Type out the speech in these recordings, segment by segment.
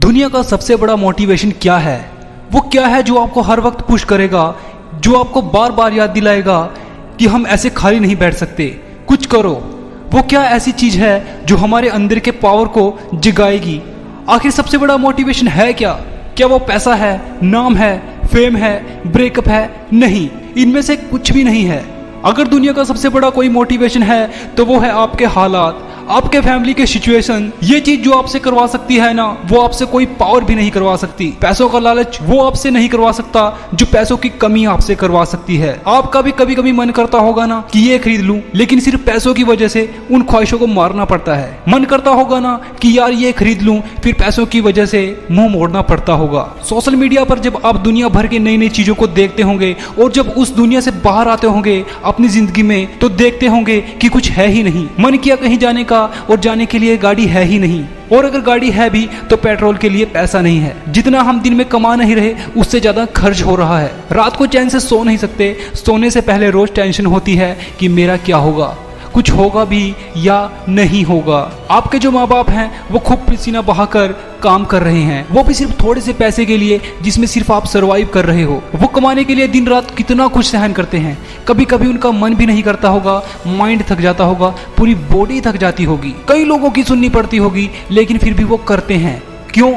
दुनिया का सबसे बड़ा मोटिवेशन क्या है? वो क्या है जो आपको हर वक्त पुश करेगा, जो आपको बार बार याद दिलाएगा कि हम ऐसे खाली नहीं बैठ सकते, कुछ करो। वो क्या ऐसी चीज है जो हमारे अंदर के पावर को जगाएगी? आखिर सबसे बड़ा मोटिवेशन है क्या? क्या वो पैसा है, नाम है, फेम है, ब्रेकअप है? नहीं, इनमें से कुछ भी नहीं है। अगर दुनिया का सबसे बड़ा कोई मोटिवेशन है तो वो है आपके हालात, आपके फैमिली के सिचुएशन। ये चीज जो आपसे करवा सकती है ना, वो आपसे कोई पावर भी नहीं करवा सकती। पैसों का लालच वो आपसे नहीं करवा सकता जो पैसों की कमी आपसे करवा सकती है। आपका भी कभी कभी मन करता होगा ना कि ये खरीद लूं, लेकिन सिर्फ पैसों की वजह से उन ख्वाहिशों को मारना पड़ता है। मन करता होगा ना कि यार ये खरीद लूं, फिर पैसों की वजह से मुंह मोड़ना पड़ता होगा। सोशल मीडिया पर जब आप दुनिया भर के नई नई चीजों को देखते होंगे और जब उस दुनिया से बाहर आते होंगे अपनी जिंदगी में, तो देखते होंगे कि कुछ है ही नहीं। मन किया कहीं जाने का और जाने के लिए गाड़ी है ही नहीं, और अगर गाड़ी है भी तो पेट्रोल के लिए पैसा नहीं है। जितना हम दिन में कमा नहीं रहे उससे ज्यादा खर्च हो रहा है। रात को चैन से सो नहीं सकते, सोने से पहले रोज टेंशन होती है कि मेरा क्या होगा, कुछ होगा भी या नहीं होगा। आपके जो माँ बाप हैं वो खूब पसीना बहाकर काम कर रहे हैं, वो भी सिर्फ थोड़े से पैसे के लिए जिसमें सिर्फ आप सरवाइव कर रहे हो। वो कमाने के लिए दिन रात कितना कुछ सहन करते हैं। कभी कभी उनका मन भी नहीं करता होगा, माइंड थक जाता होगा, पूरी बॉडी थक जाती होगी, कई लोगों की सुननी पड़ती होगी, लेकिन फिर भी वो करते हैं। क्यों?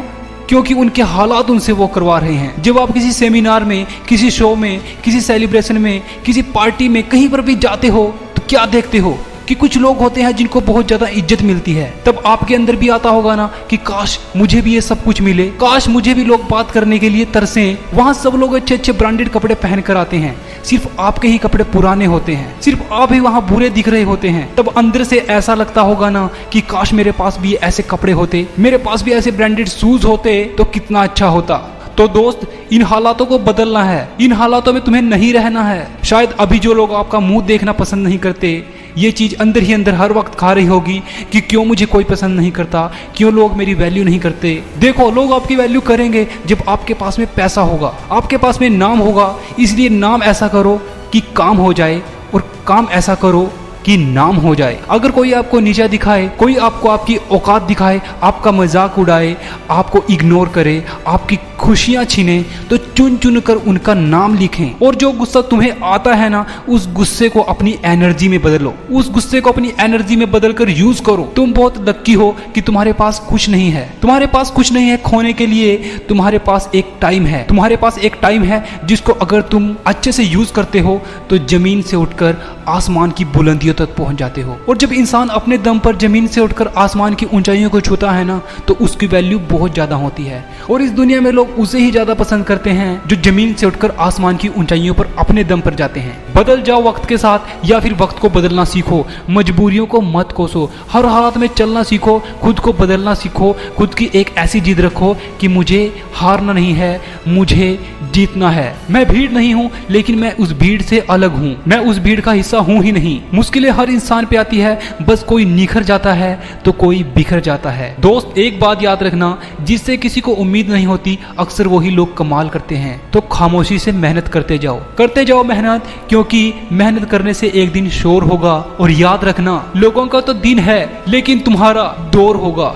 क्योंकि उनके हालात उनसे वो करवा रहे हैं। जब आप किसी सेमिनार में, किसी शो में, किसी सेलिब्रेशन में, किसी पार्टी में, कहीं पर भी जाते हो तो क्या देखते हो कि कुछ लोग होते हैं जिनको बहुत ज्यादा इज्जत मिलती है। तब आपके अंदर भी आता होगा ना कि काश मुझे भी ये सब कुछ मिले, काश मुझे भी लोग बात करने के लिए तरसें। वहां सब लोग अच्छे अच्छे ब्रांडेड कपड़े पहन कर आते हैं, सिर्फ आपके ही कपड़े पुराने होते हैं, सिर्फ आप ही वहां बुरे दिख रहे होते हैं। तब अंदर से ऐसा लगता होगा ना कि काश मेरे पास भी ऐसे कपड़े होते, मेरे पास भी ऐसे ब्रांडेड शूज होते तो कितना अच्छा होता। तो दोस्त, इन हालातों को बदलना है, इन हालातों में तुम्हें नहीं रहना है। शायद अभी जो लोग आपका मुंह देखना पसंद नहीं करते, ये चीज अंदर ही अंदर हर वक्त खा रही होगी कि क्यों मुझे कोई पसंद नहीं करता, क्यों लोग मेरी वैल्यू नहीं करते। देखो, लोग आपकी वैल्यू करेंगे जब आपके पास में पैसा होगा, आपके पास में नाम होगा। इसलिए नाम ऐसा करो कि काम हो जाए, और काम ऐसा करो कि नाम हो जाए। अगर कोई आपको नीचा दिखाए, कोई आपको आपकी औकात दिखाए, आपका मजाक उड़ाए, आपको इग्नोर करे, आपकी खुशियां छीने, तो चुन चुन कर उनका नाम लिखें। और जो गुस्सा तुम्हें आता है ना, उस गुस्से को अपनी एनर्जी में बदलो, उस गुस्से को अपनी एनर्जी में बदल कर यूज करो। तुम बहुत लक्की हो कि तुम्हारे पास कुछ नहीं है, तुम्हारे पास कुछ नहीं है खोने के लिए। तुम्हारे पास एक टाइम है, तुम्हारे पास एक टाइम है जिसको अगर तुम अच्छे से यूज करते हो तो जमीन से उठकर आसमान की बुलंदियों तक पहुंच जाते हो। और जब इंसान अपने दम पर जमीन से उठकर आसमान की ऊंचाइयों को छूता है ना, तो उसकी वैल्यू बहुत ज्यादा होती है। और इस दुनिया में लोग उसे ही ज्यादा पसंद करते हैं जो जमीन से उठकर आसमान की ऊंचाइयों पर अपने दम पर जाते हैं। बदल जाओ वक्त के साथ, या फिर वक्त को बदलना सीखो। मजबूरियों को मत कोसो, हर हालात में चलना सीखो, खुद को बदलना सीखो। खुद की एक ऐसी जिद रखो कि मुझे हारना नहीं है, मुझे जीतना है। मैं भीड़ नहीं हूँ, लेकिन मैं उस भीड़ से अलग हूँ, मैं उस भीड़ का हिस्सा हूँ ही नहीं। मुश्किलें हर इंसान पे आती है, बस कोई निखर जाता है तो कोई बिखर जाता है। दोस्त, एक बात याद रखना, जिससे किसी को उम्मीद नहीं होती अक्सर वही लोग कमाल करते हैं। तो खामोशी से मेहनत करते जाओ मेहनत, क्योंकि मेहनत करने से एक दिन शोर होगा। और याद रखना, लोगों का तो दिन है लेकिन तुम्हारा दौर होगा।